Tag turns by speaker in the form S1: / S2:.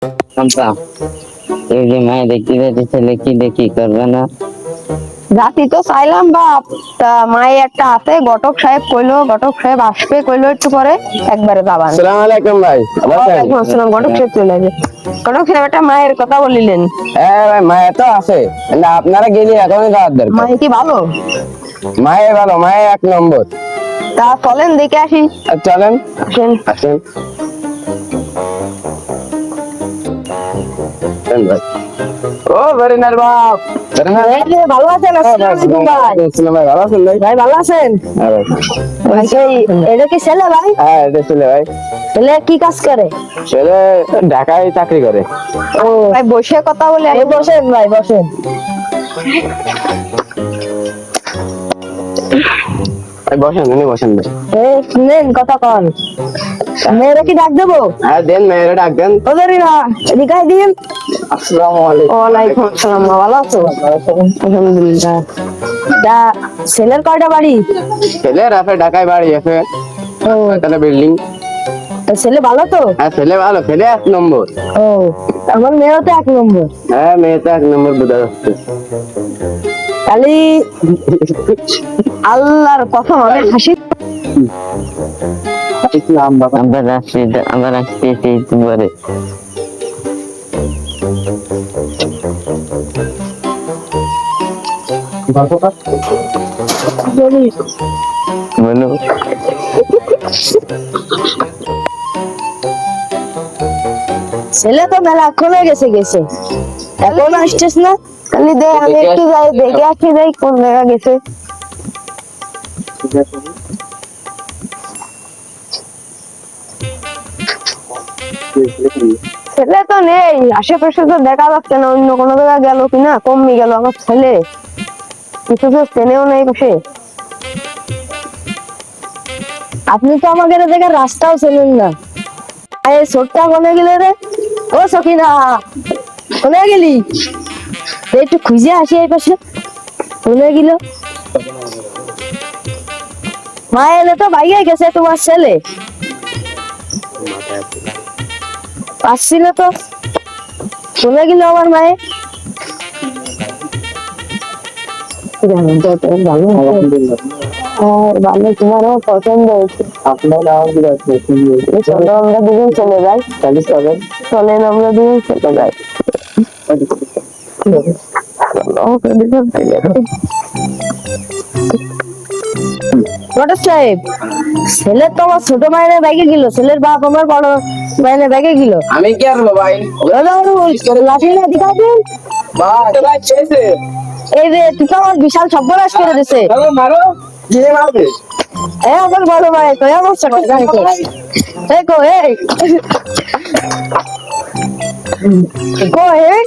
S1: আমতা এই যে মায়ে দেখতে যাচ্ছে ছেলে কি দেখি করবে না।
S2: জাতি তো চাইলাম বাপ, তা মায়ে একটা হাতে ঘটক সাহেব কইলো, ঘটক সাহেব আসবে কইলো একটু পরে, একবারে যাবান।
S3: আসসালামু আলাইকুম ভাই।
S2: ওয়ালাইকুম আসসালাম। ঘটক সাহেব চলে আসবে। ঘটক সাহেব একটা মায়ের কথা বলিলেন।
S3: হ্যাঁ ভাই, মায়ের তো আছে, কিন্তু আপনারা গেলে এখনই যাওয়ার দরকার।
S2: মায়ে কি ভালো?
S3: মায়ের ভালো, মায়ের এক নম্বর।
S2: তা চলেন দেখে আসি।
S3: চলেন
S2: আসেন।
S3: আসেন ভাই। ও ভেরিনার বাপ,
S2: এই যে, ভালো আছেন? আসসালামু আলাইকুম ভাই।
S3: ভাই ভালো আছেন ভাই?
S2: ভাই ভালো আছেন?
S3: হ্যাঁ ভাই।
S2: ভাই সেই এটা কি ছেলে ভাই?
S3: হ্যাঁ এটা ছেলে ভাই।
S2: ছেলে কি কাজ করে?
S3: ছেলে ঢাকায় চাকরি করে।
S2: ও ভাই বসে কথা বলে। বসেন ভাই বসেন।
S3: বসেন, উনি বসেন ভাই।
S2: এই নেন কথা কন। মেয়েরা কি ডাক দেবো?
S3: হ্যাঁ দেন, মেয়েরা ডাক দেন।
S2: ওদেরই না, এদিকে আয় দিন।
S3: আসসালামু আলাইকুম।
S2: ওয়ালাইকুম আসসালাম। ভালো আছো? আলহামদুলিল্লাহ। তা ছেলের কয়টা বাড়ি?
S3: ছেলের আছে ঢাকায় বাড়ি আছে,
S2: ও
S3: তাহলে বিল্ডিং।
S2: তা ছেলে ভালো তো?
S3: হ্যাঁ ছেলে ভালো, ছেলে এক নম্বর।
S2: ও আমার মেয়েও তো এক নম্বর।
S3: হ্যাঁ মেয়ে তো এক নম্বর বোঝা যাচ্ছে।
S2: খালি আল্লাহর কথা অনেক হাসি।
S1: আমরা আসতেছি একটু পরে। বলো।
S2: ছেলে তো মেলাক্ষণ হয়ে গেছে গেছে, এখন আসছিস না? খালি দে, আমি একটু যাই দেখে আসি, যাই কোন জায়গা গেছে। ছেলে তো নেই আশেপাশে, তো দেখা যাচ্ছে না, অন্য কোনো জায়গায় গেল কিনা, কমে গেল আমার ছেলে, কিছু তো চেনেও নেই বসে। আপনি তো আমাকে এই জায়গার রাস্তাও চেনেন না। এই ছোটটা কোনে গেলে রে? ও সখিনা, কোনে গেলি? একটু খুঁজে আসি এই পাশে, কোনে গেল? মা এলে তো ভাইয়া গেছে তোমার ছেলে, আসছিল তো, কোনে গেল আমার মায়ে? ভালো, তোমারও পছন্দ হয়েছে।
S3: আপনার নাম কি আছে?
S2: চলো আমরা দুজন চলে যাই।
S3: তাহলে চলেন।
S2: চলেন আমরা দুজন চলে যাই। ঘটক সাহেব, ছেলে তো আমার ছোট মায়ের ব্যাগে গেল, ছেলের বাপ আমার বড় মায়ের ব্যাগে গেল।
S3: আমি কি আর ভাই?
S2: লাঠি না দিখা দিন।
S3: ভাই ছেড়েছে।
S2: এই যে তুই তো আমার বিশাল সর্বনাশ করে দিছে।
S3: মারো, কে মারবে?
S2: আমার বড় ভাই তো আমার ছোট ভাই তো এই কো এই কো এই